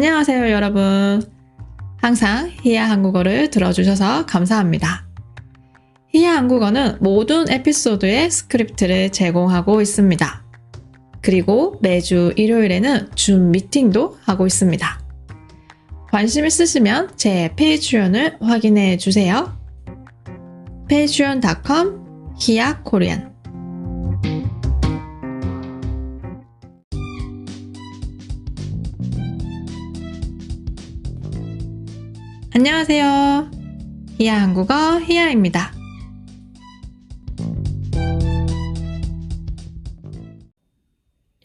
안녕하세요, 여러분. 항상 히야 한국어를 들어주셔서 감사합니다. 히야 한국어는 모든 에피소드의 스크립트를 제공하고 있습니다. 그리고 매주 일요일에는 줌 미팅도 하고 있습니다. 관심 있으시면 제 페이트리온을 확인해 주세요. patreon.com hiyakorean 안녕하세요. 히야 한국어 히야입니다.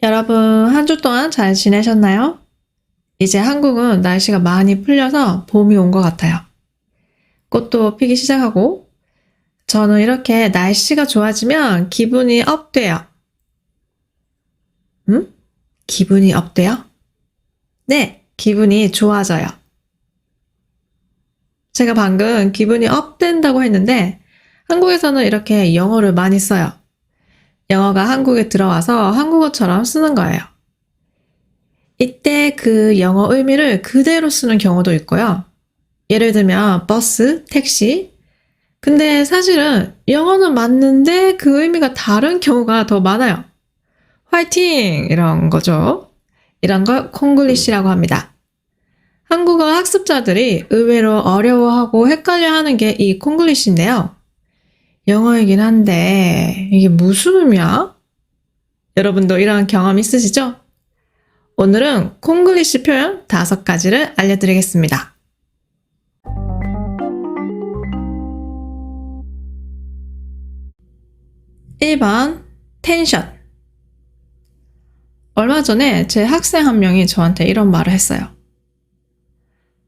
여러분, 한 주 동안 잘 지내셨나요? 이제 한국은 날씨가 많이 풀려서 봄이 온 것 같아요. 꽃도 피기 시작하고 저는 이렇게 날씨가 좋아지면 기분이 업돼요. 기분이 업돼요? 네, 기분이 좋아져요. 제가 방금 기분이 업된다고 했는데 한국에서는 이렇게 영어를 많이 써요. 영어가 한국에 들어와서 한국어처럼 쓰는 거예요. 이때 그 영어 의미를 그대로 쓰는 경우도 있고요. 예를 들면 버스, 택시. 근데 사실은 영어는 맞는데 그 의미가 다른 경우가 더 많아요. 화이팅! 이런 거죠. 이런 걸 콩글리시라고 합니다. 한국어 학습자들이 의외로 어려워하고 헷갈려하는 게 이 콩글리시인데요. 영어이긴 한데 이게 무슨 의미야? 여러분도 이런 경험 있으시죠? 오늘은 콩글리시 표현 5가지를 알려드리겠습니다. 1번 텐션. 얼마 전에 제 학생 한 명이 저한테 이런 말을 했어요.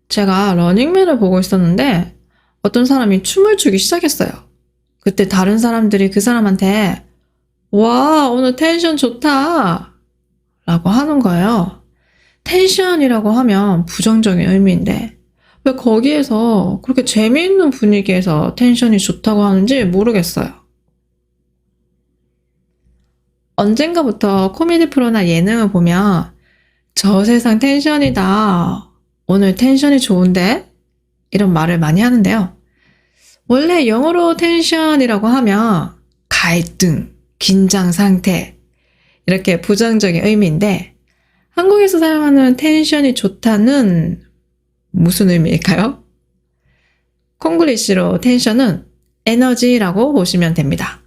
제가 러닝맨을 보고 있었는데 어떤 사람이 춤을 추기 시작했어요. 그때 다른 사람들이 그 사람한테 와, 오늘 텐션 좋다 라고 하는 거예요. 텐션이라고 하면 부정적인 의미인데 왜 거기에서 그렇게 재미있는 분위기에서 텐션이 좋다고 하는지 모르겠어요. 언젠가부터 코미디 프로나 예능을 보면 저 세상 텐션이다. 오늘 텐션이 좋은데? 이런 말을 많이 하는데요. 원래 영어로 텐션이라고 하면 갈등, 긴장 상태 이렇게 부정적인 의미인데 한국에서 사용하는 텐션이 좋다는 무슨 의미일까요? 콩글리시로 텐션은 에너지라고 보시면 됩니다.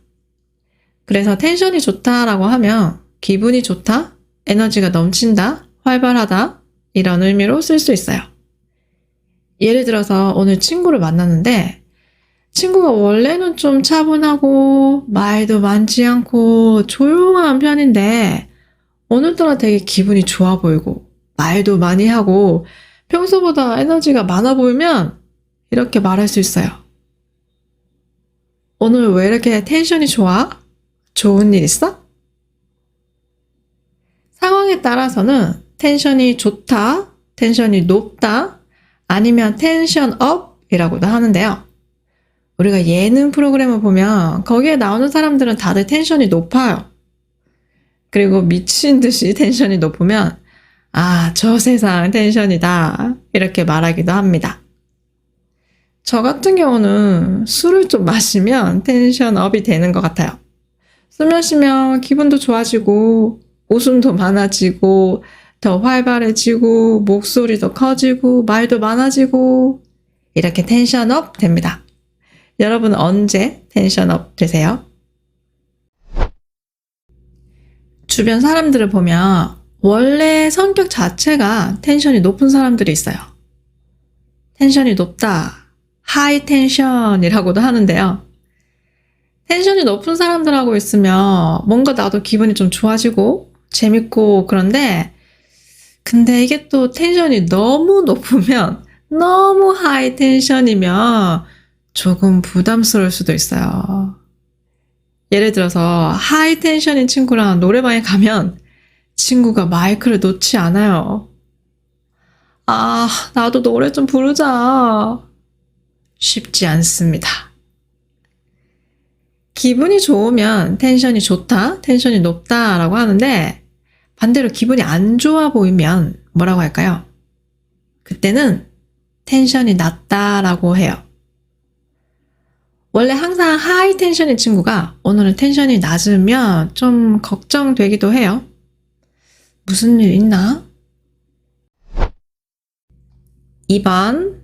그래서 텐션이 좋다라고 하면 기분이 좋다, 에너지가 넘친다, 활발하다 이런 의미로 쓸 수 있어요. 예를 들어서 오늘 친구를 만났는데 친구가 원래는 좀 차분하고 말도 많지 않고 조용한 편인데 오늘따라 되게 기분이 좋아 보이고 말도 많이 하고 평소보다 에너지가 많아 보이면 이렇게 말할 수 있어요. 오늘 왜 이렇게 텐션이 좋아? 좋은 일 있어? 상황에 따라서는 텐션이 좋다, 텐션이 높다, 아니면 텐션업이라고도 하는데요. 우리가 예능 프로그램을 보면 거기에 나오는 사람들은 다들 텐션이 높아요. 그리고 미친 듯이 텐션이 높으면 아, 저 세상 텐션이다 이렇게 말하기도 합니다. 저 같은 경우는 술을 좀 마시면 텐션업이 되는 것 같아요. 술 마시면 기분도 좋아지고 웃음도 많아지고 더 활발해지고 목소리도 커지고 말도 많아지고 이렇게 텐션업 됩니다. 여러분 언제 텐션업 되세요? 주변 사람들을 보면 원래 성격 자체가 텐션이 높은 사람들이 있어요. 텐션이 높다, 하이 텐션이라고도 하는데요. 텐션이 높은 사람들하고 있으면 뭔가 나도 기분이 좀 좋아지고 재밌고 그런데 근데 이게 또 텐션이 너무 높으면 너무 하이 텐션이면 조금 부담스러울 수도 있어요. 예를 들어서 하이 텐션인 친구랑 노래방에 가면 친구가 마이크를 놓지 않아요. 아, 나도 노래 좀 부르자. 쉽지 않습니다. 기분이 좋으면 텐션이 좋다, 텐션이 높다라고 하는데 반대로 기분이 안 좋아 보이면 뭐라고 할까요? 그때는 텐션이 낮다라고 해요. 원래 항상 하이 텐션인 친구가 오늘은 텐션이 낮으면 좀 걱정되기도 해요. 무슨 일 있나? 2번.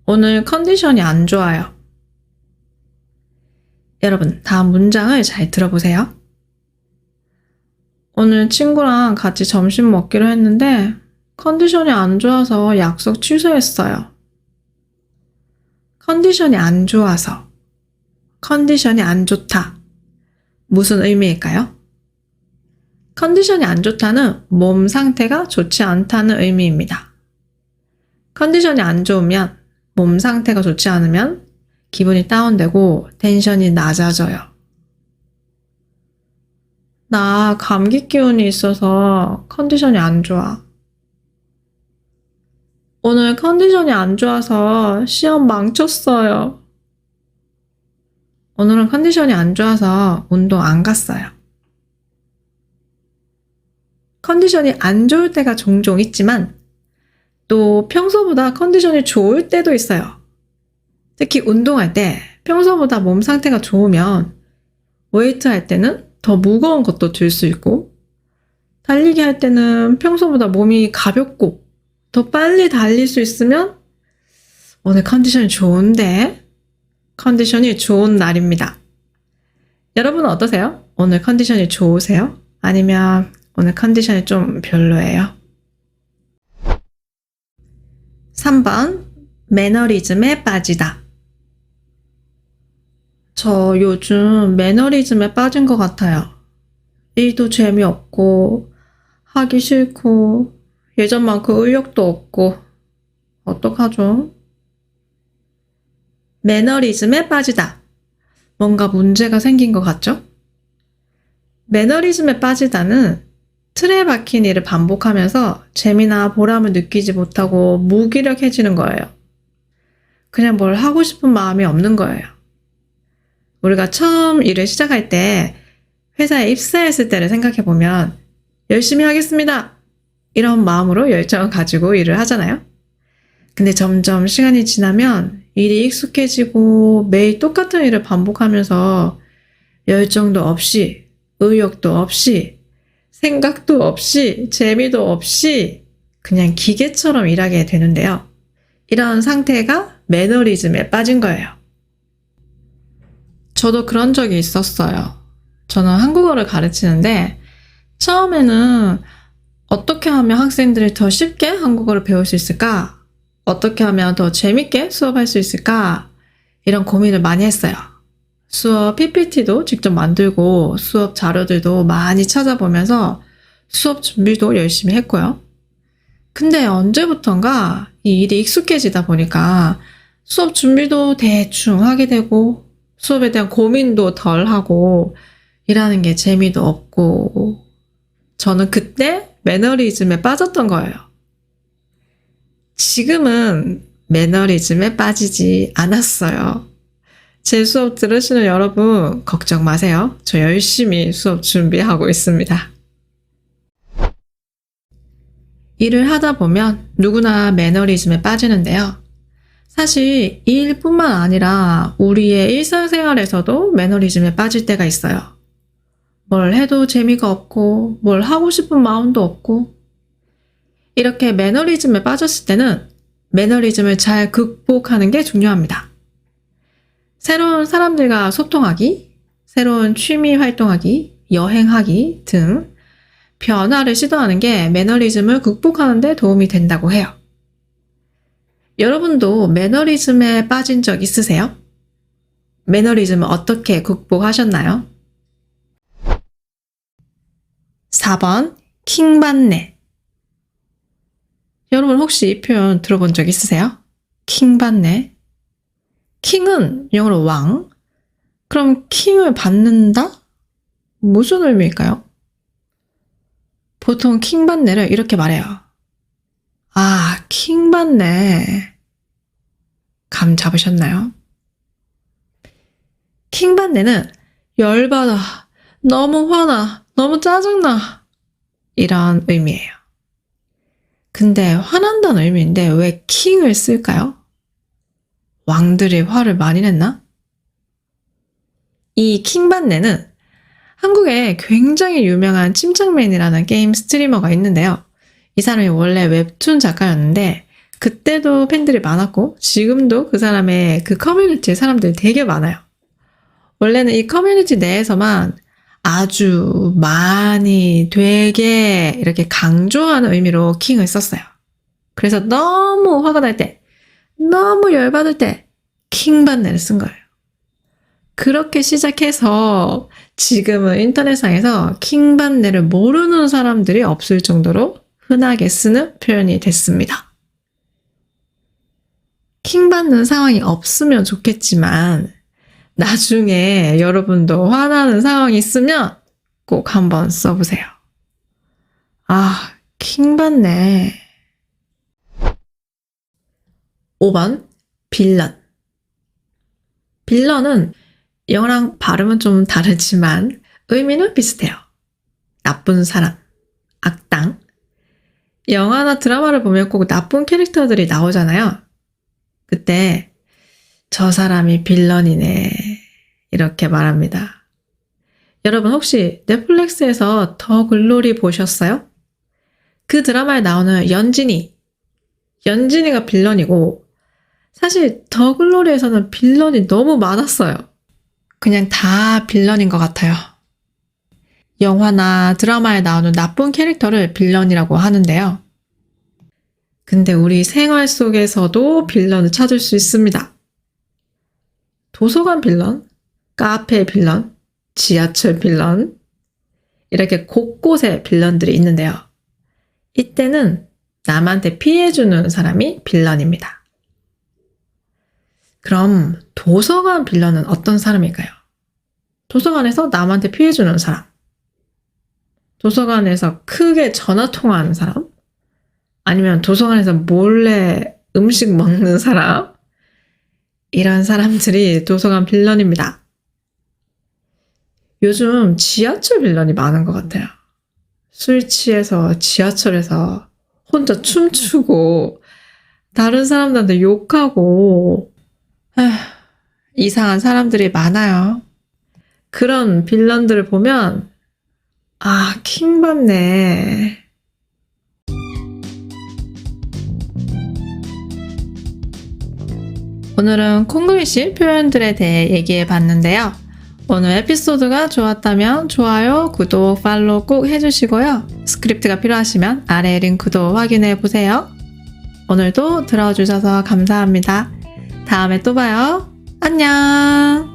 오늘 컨디션이 안 좋아요. 여러분, 다음 문장을 잘 들어보세요. 오늘 친구랑 같이 점심 먹기로 했는데 컨디션이 안 좋아서 약속 취소했어요. 컨디션이 안 좋아서, 컨디션이 안 좋다. 무슨 의미일까요? 컨디션이 안 좋다는 몸 상태가 좋지 않다는 의미입니다. 컨디션이 안 좋으면, 몸 상태가 좋지 않으면 기분이 다운되고 텐션이 낮아져요. 나 감기 기운이 있어서 컨디션이 안 좋아. 오늘 컨디션이 안 좋아서 시험 망쳤어요. 오늘은 컨디션이 안 좋아서 운동 안 갔어요. 컨디션이 안 좋을 때가 종종 있지만 또 평소보다 컨디션이 좋을 때도 있어요. 특히 운동할 때 평소보다 몸 상태가 좋으면 웨이트 할 때는 더 무거운 것도 들 수 있고 달리기 할 때는 평소보다 몸이 가볍고 더 빨리 달릴 수 있으면 오늘 컨디션이 좋은데 컨디션이 좋은 날입니다. 여러분은 어떠세요? 오늘 컨디션이 좋으세요? 아니면 오늘 컨디션이 좀 별로예요? 3번. 매너리즘에 빠지다. 저 요즘 매너리즘에 빠진 것 같아요. 일도 재미없고 하기 싫고 예전만큼 의욕도 없고 어떡하죠? 매너리즘에 빠지다. 뭔가 문제가 생긴 것 같죠? 매너리즘에 빠지다는 틀에 박힌 일을 반복하면서 재미나 보람을 느끼지 못하고 무기력해지는 거예요. 그냥 뭘 하고 싶은 마음이 없는 거예요. 우리가 처음 일을 시작할 때 회사에 입사했을 때를 생각해보면 열심히 하겠습니다. 이런 마음으로 열정을 가지고 일을 하잖아요. 근데 점점 시간이 지나면 일이 익숙해지고 매일 똑같은 일을 반복하면서 열정도 없이, 의욕도 없이, 생각도 없이, 재미도 없이 그냥 기계처럼 일하게 되는데요. 이런 상태가 매너리즘에 빠진 거예요. 저도 그런 적이 있었어요. 저는 한국어를 가르치는데 처음에는 어떻게 하면 학생들이 더 쉽게 한국어를 배울 수 있을까? 어떻게 하면 더 재밌게 수업할 수 있을까? 이런 고민을 많이 했어요. 수업 PPT도 직접 만들고 수업 자료들도 많이 찾아보면서 수업 준비도 열심히 했고요. 근데 언제부턴가 이 일이 익숙해지다 보니까 수업 준비도 대충 하게 되고 수업에 대한 고민도 덜 하고 일하는 게 재미도 없고 저는 그때 매너리즘에 빠졌던 거예요. 지금은 매너리즘에 빠지지 않았어요. 제 수업 들으시는 여러분 걱정 마세요. 저 열심히 수업 준비하고 있습니다. 일을 하다 보면 누구나 매너리즘에 빠지는데요. 사실 이 일뿐만 아니라 우리의 일상생활에서도 매너리즘에 빠질 때가 있어요. 뭘 해도 재미가 없고 뭘 하고 싶은 마음도 없고 이렇게 매너리즘에 빠졌을 때는 매너리즘을 잘 극복하는 게 중요합니다. 새로운 사람들과 소통하기, 새로운 취미 활동하기, 여행하기 등 변화를 시도하는 게 매너리즘을 극복하는 데 도움이 된다고 해요. 여러분도 매너리즘에 빠진 적 있으세요? 매너리즘을 어떻게 극복하셨나요? 4번. 킹받네. 여러분 혹시 이 표현 들어본 적 있으세요? 킹받네. 킹은 영어로 왕. 그럼 킹을 받는다? 무슨 의미일까요? 보통 킹받네를 이렇게 말해요. 아, 킹받네. 감 잡으셨나요? 킹받네는 열받아, 너무 화나, 너무 짜증나 이런 의미예요. 근데 화난다는 의미인데 왜 킹을 쓸까요? 왕들이 화를 많이 냈나? 이 킹받네는 한국에 굉장히 유명한 침착맨이라는 게임 스트리머가 있는데요. 이 사람이 원래 웹툰 작가였는데 그때도 팬들이 많았고 지금도 그 사람의 그 커뮤니티에 사람들이 되게 많아요. 원래는 이 커뮤니티 내에서만 아주 많이 되게 이렇게 강조하는 의미로 킹을 썼어요. 그래서 너무 화가 날 때, 너무 열받을 때 킹받네를 쓴 거예요. 그렇게 시작해서 지금은 인터넷상에서 킹받네를 모르는 사람들이 없을 정도로 흔하게 쓰는 표현이 됐습니다. 킹받는 상황이 없으면 좋겠지만 나중에 여러분도 화나는 상황이 있으면 꼭 한번 써보세요. 아, 킹받네. 5번, 빌런. 빌런은 영어랑 발음은 좀 다르지만 의미는 비슷해요. 나쁜 사람, 악당. 영화나 드라마를 보면 꼭 나쁜 캐릭터들이 나오잖아요. 그때 저 사람이 빌런이네 이렇게 말합니다. 여러분 혹시 넷플릭스에서 더 글로리 보셨어요? 그 드라마에 나오는 연진이가 빌런이고 사실 더 글로리에서는 빌런이 너무 많았어요. 그냥 다 빌런인 것 같아요. 영화나 드라마에 나오는 나쁜 캐릭터를 빌런이라고 하는데요. 근데 우리 생활 속에서도 빌런을 찾을 수 있습니다. 도서관 빌런, 카페 빌런, 지하철 빌런, 이렇게 곳곳에 빌런들이 있는데요. 이때는 남한테 피해주는 사람이 빌런입니다. 그럼 도서관 빌런은 어떤 사람일까요? 도서관에서 남한테 피해주는 사람. 도서관에서 크게 전화 통화하는 사람. 아니면 도서관에서 몰래 음식 먹는 사람. 이런 사람들이 도서관 빌런입니다. 요즘 지하철 빌런이 많은 것 같아요. 술 취해서 지하철에서 혼자 춤추고 다른 사람들한테 욕하고 이상한 사람들이 많아요. 그런 빌런들을 보면 아, 킹받네. 오늘은 콩글리시 표현들에 대해 얘기해 봤는데요. 오늘 에피소드가 좋았다면 좋아요, 구독, 팔로우 꼭 해주시고요. 스크립트가 필요하시면 아래 링크도 확인해 보세요. 오늘도 들어주셔서 감사합니다. 다음에 또 봐요. 안녕.